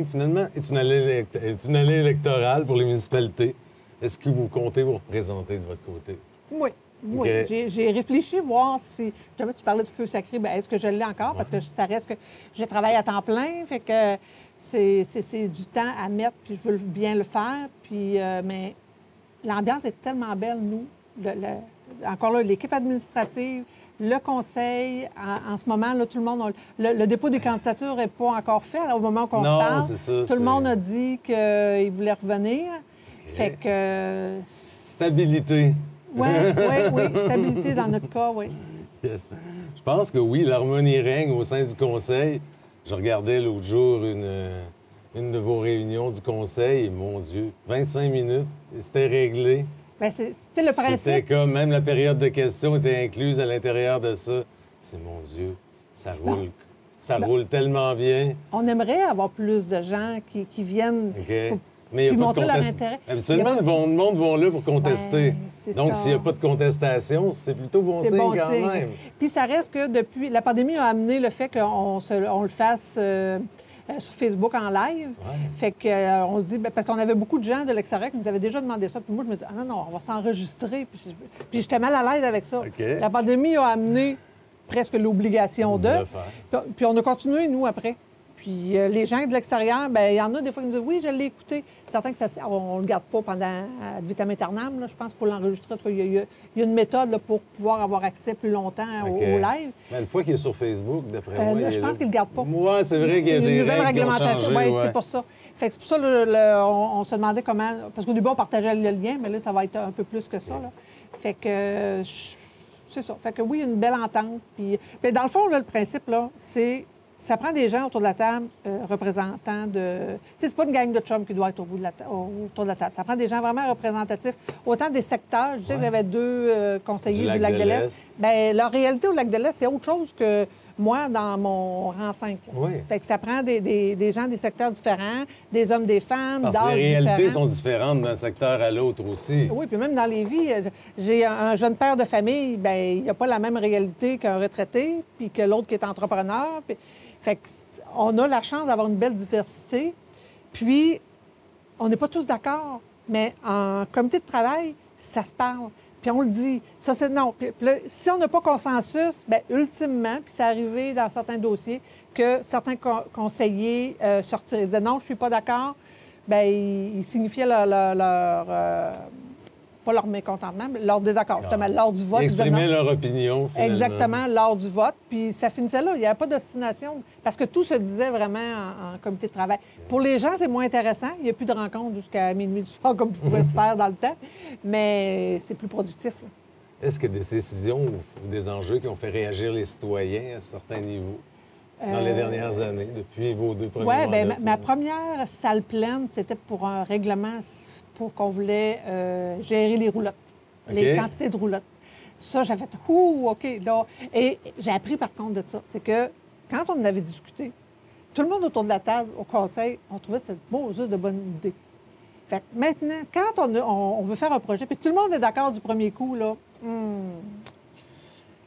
finalement, est une année électorale pour les municipalités. Est-ce que vous comptez vous représenter de votre côté? Oui. Oui, j'ai réfléchi voir si... Jamais tu parlais de feu sacré, bien, est-ce que je l'ai encore? Parce que ça reste que je travaille à temps plein, fait que c'est du temps à mettre, puis je veux bien le faire. Puis, mais l'ambiance est tellement belle, nous. Encore là, l'équipe administrative, le conseil, en ce moment, là, tout le monde... Le dépôt des candidatures n'est pas encore fait là, au moment qu'on se parle. C'est ça, tout le monde a dit qu'il voulait revenir. Fait que... Stabilité. Oui, stabilité dans notre cas, oui. Yes. Je pense que oui, l'harmonie règne au sein du conseil. Je regardais l'autre jour une de vos réunions du conseil et, mon Dieu, 25 minutes, et c'était réglé. Bien, c'est le principe. C'était comme, même la période de questions était incluse à l'intérieur de ça. C'est, mon Dieu, ça roule. Ça roule tellement bien. On aimerait avoir plus de gens qui viennent... OK. Mais il n'y a pas de contestation. Habituellement, le monde va là pour contester. Donc, s'il n'y a pas de contestation, c'est plutôt bon signe quand même. Puis ça reste que depuis... La pandémie a amené le fait qu'on le fasse sur Facebook en live. Ouais. Fait qu'on se dit... Parce qu'on avait beaucoup de gens de l'extérieur qui nous avaient déjà demandé ça. Puis moi, je me dis, ah non, on va s'enregistrer. Puis j'étais mal à l'aise avec ça. Okay. La pandémie a amené presque l'obligation de... Puis on a continué, nous, après. Puis les gens de l'extérieur, bien, il y en a des fois qui nous disent « Oui, je l'ai écouté ». Certains que on ne le garde pas pendant ad vitam aeternam. Là. Je pense qu'il faut l'enregistrer. Il y a une méthode là, pour pouvoir avoir accès plus longtemps au live. Mais une fois qu'il est sur Facebook, d'après moi, je pense qu'il ne le garde pas. Moi, c'est vrai qu'il y a des nouvelles réglementations. Oui, c'est pour ça. Fait que c'est pour ça on se demandait comment... Parce qu'au début, on partageait le lien, mais là, ça va être un peu plus que ça. Là. Fait que... c'est ça. Fait que oui, une belle entente. Puis, mais dans le fond, là, le principe, là, c'est... Ça prend des gens autour de la table, représentants de... Tu sais, c'est pas une gang de chums qui doit être autour de la table. Ça prend des gens vraiment représentatifs, autant des secteurs. Je sais que j'avais 2 conseillers du Lac de l'Est. Bien, leur réalité au Lac de l'Est, c'est autre chose que moi dans mon rang 5. Oui. Fait que ça prend des gens des secteurs différents, des hommes, des femmes, parce que d'âges les réalités différents. sont différentes d'un secteur à l'autre aussi. Oui, puis même dans les vies, j'ai un jeune père de famille, bien, il n'a pas la même réalité qu'un retraité, puis que l'autre qui est entrepreneur. Puis... Fait qu'on a la chance d'avoir une belle diversité. Puis, on n'est pas tous d'accord, mais en comité de travail, ça se parle. Puis on le dit. Ça, c'est non. Puis là, si on n'a pas consensus, bien, ultimement, puis c'est arrivé dans certains dossiers que certains conseillers sortiraient. Ils disaient non, je ne suis pas d'accord. Bien, ils signifiaient pas leur mécontentement, mais leur désaccord, justement, lors du vote. Ils exprimaient leur opinion, finalement. Exactement, lors du vote. Puis ça finissait là. Il n'y avait pas d'obstination, parce que tout se disait vraiment en comité de travail. Pour les gens, c'est moins intéressant. Il n'y a plus de rencontres jusqu'à minuit du soir, comme pouvait se faire dans le temps. Mais c'est plus productif, là. Est-ce que des décisions ou des enjeux qui ont fait réagir les citoyens à certains niveaux dans les dernières années, depuis vos 2 premiers mandats? Oui, bien, ma première salle pleine, c'était pour un règlement pour qu'on voulait gérer les roulottes, les quantités de roulottes. Ça, j'ai fait « Ouh, OK, là... » Et j'ai appris, par contre, de ça. C'est que quand on en avait discuté, tout le monde autour de la table, au conseil, on trouvait que c'était juste de bonne idée. Fait que maintenant, quand on veut faire un projet, puis que tout le monde est d'accord du premier coup, là... Tu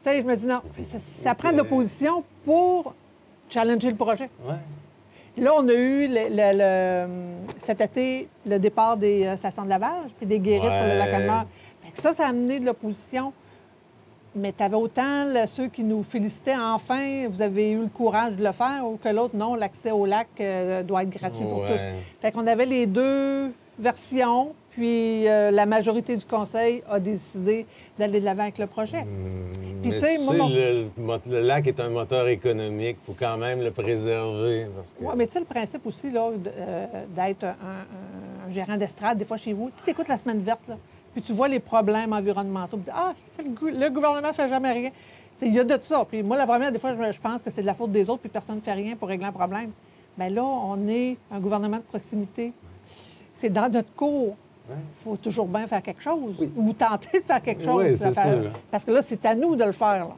sais, je me dis non. Ça prend de l'opposition pour challenger le projet. Ouais. Là, on a eu cet été le départ des stations de lavage puis des guérites pour le lac Almer. Fait que ça a amené de l'opposition. Mais tu avais autant ceux qui nous félicitaient, enfin, vous avez eu le courage de le faire, ou que l'autre, non, l'accès au lac doit être gratuit pour tous. Fait qu'on avait les 2 versions, puis la majorité du conseil a décidé d'aller de l'avant avec le projet. Puis, tu sais, le lac est un moteur économique. Il faut quand même le préserver. Oui, mais tu sais, le principe aussi là, d'être un gérant d'estrade, des fois chez vous, tu écoutes la semaine verte, là, puis tu vois les problèmes environnementaux, puis tu dis, le gouvernement ne fait jamais rien. Il y a de ça. Puis moi, la première, des fois, je pense que c'est de la faute des autres, puis personne ne fait rien pour régler un problème. Bien là, on est un gouvernement de proximité. C'est dans notre cours. Il faut toujours bien faire quelque chose, ou tenter de faire quelque chose. Oui, c'est ça. Parce que là, c'est à nous de le faire. Là.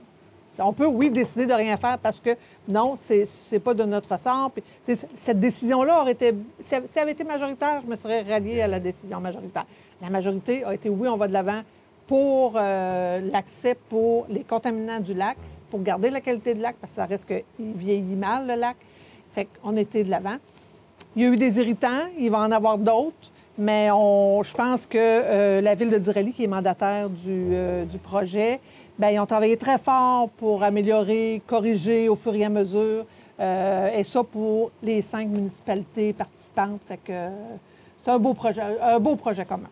On peut, oui, décider de rien faire parce que, non, c'est pas de notre ressort. Puis, cette décision-là aurait été... Si elle avait été majoritaire, je me serais ralliée à la décision majoritaire. La majorité a été, oui, on va de l'avant pour l'accès pour les contaminants du lac, pour garder la qualité du lac, parce que ça reste qu'il vieillit mal, le lac. Fait qu'on était de l'avant. Il y a eu des irritants, il va en avoir d'autres. Mais je pense que la Ville de Disraeli, qui est mandataire du projet, bien, ils ont travaillé très fort pour améliorer, corriger au fur et à mesure, et ça pour les 5 municipalités participantes. Fait que c'est un beau projet commun.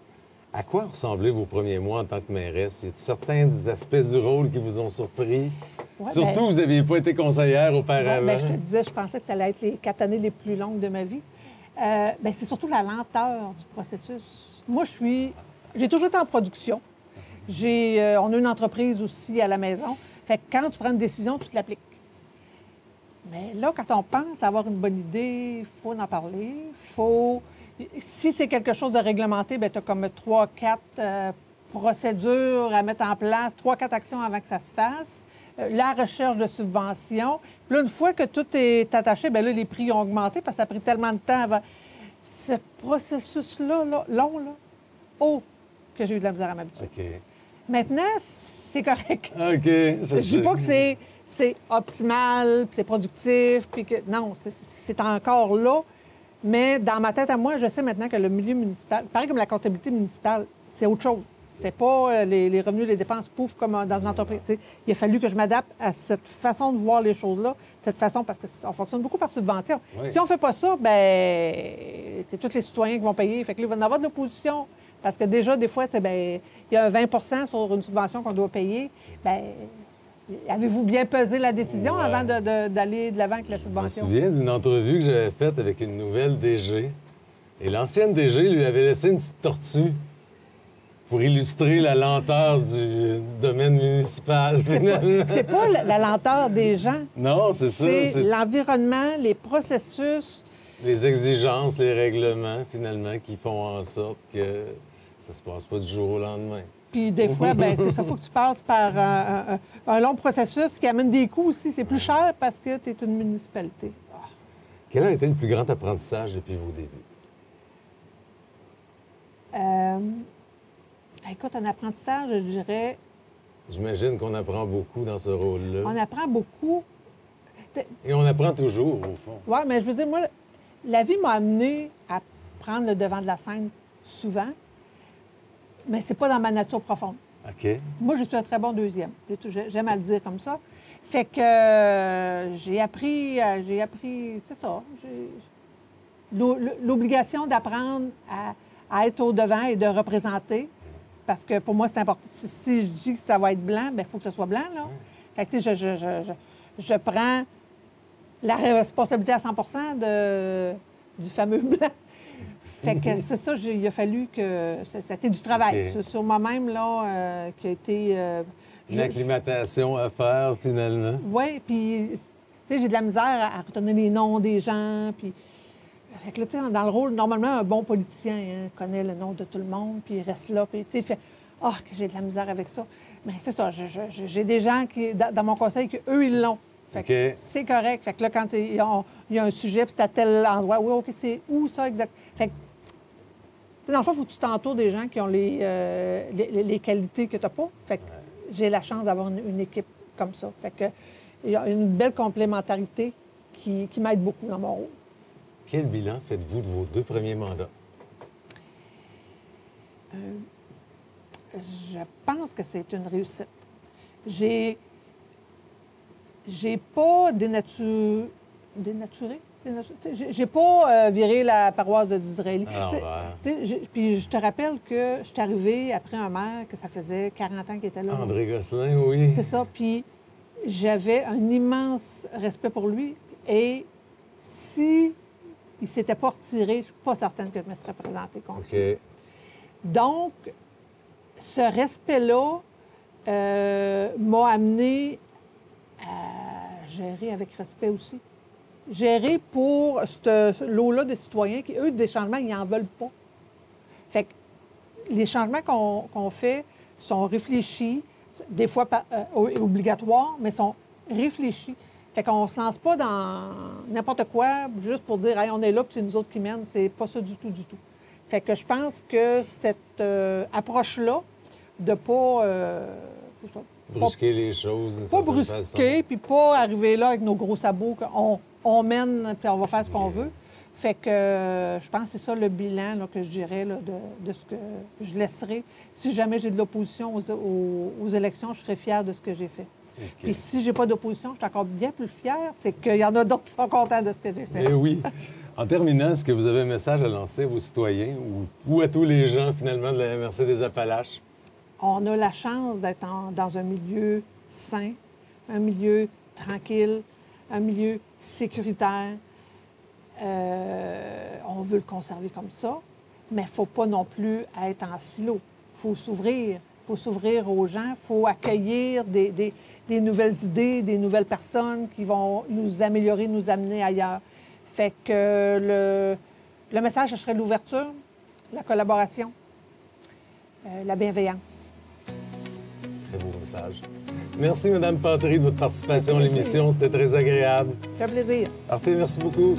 À quoi ressemblaient vos premiers mois en tant que mairesse? Y a-t-il certains des aspects du rôle qui vous ont surpris? Ouais, surtout, vous n'aviez pas été conseillère auparavant. Bien, je te disais, je pensais que ça allait être les 4 années les plus longues de ma vie. Bien, c'est surtout la lenteur du processus. Moi, j'ai toujours été en production. On a une entreprise aussi à la maison. Fait que quand tu prends une décision, tu te l'appliques. Mais là, quand on pense avoir une bonne idée, il faut en parler. Si c'est quelque chose de réglementé, bien, tu as comme 3-4 procédures à mettre en place, 3-4 actions avant que ça se fasse. La recherche de subventions. Puis là, une fois que tout est attaché, bien là, les prix ont augmenté parce que ça a pris tellement de temps avant. Ce processus-là, long, que j'ai eu de la misère à m'habituer. OK. Maintenant, c'est correct. OK. Je dis pas que c'est optimal, puis c'est productif, puis que... Non, c'est encore là. Mais dans ma tête à moi, je sais maintenant que le milieu municipal, pareil comme la comptabilité municipale, c'est autre chose. C'est pas les revenus, les dépenses, pouf, comme dans une entreprise. T'sais, il a fallu que je m'adapte à cette façon de voir les choses-là, cette façon, parce qu'on fonctionne beaucoup par subvention. Oui. Si on fait pas ça, ben c'est tous les citoyens qui vont payer. Fait que là, il va y en avoir de l'opposition. Parce que déjà, des fois, il y a un 20 sur une subvention qu'on doit payer. Bien, avez-vous bien pesé la décision avant d'aller de l'avant avec la subvention? Je me souviens d'une entrevue que j'avais faite avec une nouvelle DG. Et l'ancienne DG lui avait laissé une petite tortue. pour illustrer la lenteur du domaine municipal, finalement. C'est pas la lenteur des gens. Non, c'est ça. C'est l'environnement, les processus. Les exigences, les règlements, finalement, qui font en sorte que ça se passe pas du jour au lendemain. Puis des fois, bien, c'est ça, il faut que tu passes par un long processus qui amène des coûts aussi. C'est plus cher parce que tu es une municipalité. Quel a été le plus grand apprentissage depuis vos débuts? Écoute, un apprentissage, je dirais... J'imagine qu'on apprend beaucoup dans ce rôle-là. On apprend beaucoup. Et on apprend toujours, au fond. Oui, mais je veux dire, moi, la vie m'a amené à prendre le devant de la scène souvent, mais c'est pas dans ma nature profonde. OK. Moi, je suis un très bon deuxième. J'aime à le dire comme ça. Fait que j'ai appris, c'est ça, l'obligation d'apprendre à être au devant et de représenter. Parce que pour moi, c'est important. Si je dis que ça va être blanc, bien, il faut que ce soit blanc, là. Fait que, tu sais, je prends la responsabilité à 100 du fameux blanc. Fait que c'est ça, il a fallu que... C'était du travail sur moi-même, là, qui a été... Une acclimatation à faire, finalement. Oui, puis, tu sais, j'ai de la misère à retenir les noms des gens, puis... Fait que là, tu sais, dans le rôle, normalement, un bon politicien connaît le nom de tout le monde, puis il reste là, puis, tu sais, il fait « Ah, que j'ai de la misère avec ça! » Mais c'est ça, j'ai des gens qui, dans mon conseil, qu'eux, ils l'ont. Fait que c'est correct. Fait que là, quand il y a un sujet, puis c'est à tel endroit, oui, OK, c'est où ça, exact? Fait que, dans le fond, il faut que tu t'entoures des gens qui ont les qualités que tu n'as pas. Fait que j'ai la chance d'avoir une équipe comme ça. Fait que il y a une belle complémentarité qui m'aide beaucoup dans mon rôle. Quel bilan faites-vous de vos 2 premiers mandats? Je pense que c'est une réussite. J'ai pas dénaturé? J'ai pas viré la paroisse de Disraeli. Puis je te rappelle que je suis arrivée après un maire que ça faisait 40 ans qu'il était là. André Gosselin, oui. C'est ça. Puis j'avais un immense respect pour lui. Et si il ne s'était pas retiré, je ne suis pas certaine que je me serais présentée contre lui. Donc, ce respect-là m'a amené à gérer avec respect aussi. Gérer pour ce lot-là de citoyens qui, eux, des changements, ils n'en veulent pas. Fait que les changements qu'on fait sont réfléchis, des fois obligatoires, mais sont réfléchis. Fait qu'on ne se lance pas dans n'importe quoi juste pour dire hey, on est là puis c'est nous autres qui mènent. C'est pas ça du tout, du tout. Fait que je pense que cette approche-là de pas... brusquer les choses d'une certaine façon. Pas brusquer, puis pas arriver là avec nos gros sabots qu'on mène puis on va faire ce qu'on veut. Fait que je pense que c'est ça le bilan là, que je dirais là, de ce que je laisserai. Si jamais j'ai de l'opposition aux élections, je serais fière de ce que j'ai fait. Puis si j'ai pas d'opposition, je suis encore bien plus fière, c'est qu'il y en a d'autres qui sont contents de ce que j'ai fait. Mais oui. En terminant, est-ce que vous avez un message à lancer à vos citoyens ou à tous les gens, finalement, de la MRC des Appalaches? On a la chance d'être dans un milieu sain, un milieu tranquille, un milieu sécuritaire. On veut le conserver comme ça, mais il ne faut pas non plus être en silo. Il faut s'ouvrir. Il faut s'ouvrir aux gens, il faut accueillir des nouvelles idées, des nouvelles personnes qui vont nous améliorer, nous amener ailleurs. Fait que le message, ce serait l'ouverture, la collaboration, la bienveillance. Très beau message. Merci, Mme Patry, de votre participation à l'émission. C'était très agréable. Ça fait plaisir. Parfait, merci beaucoup.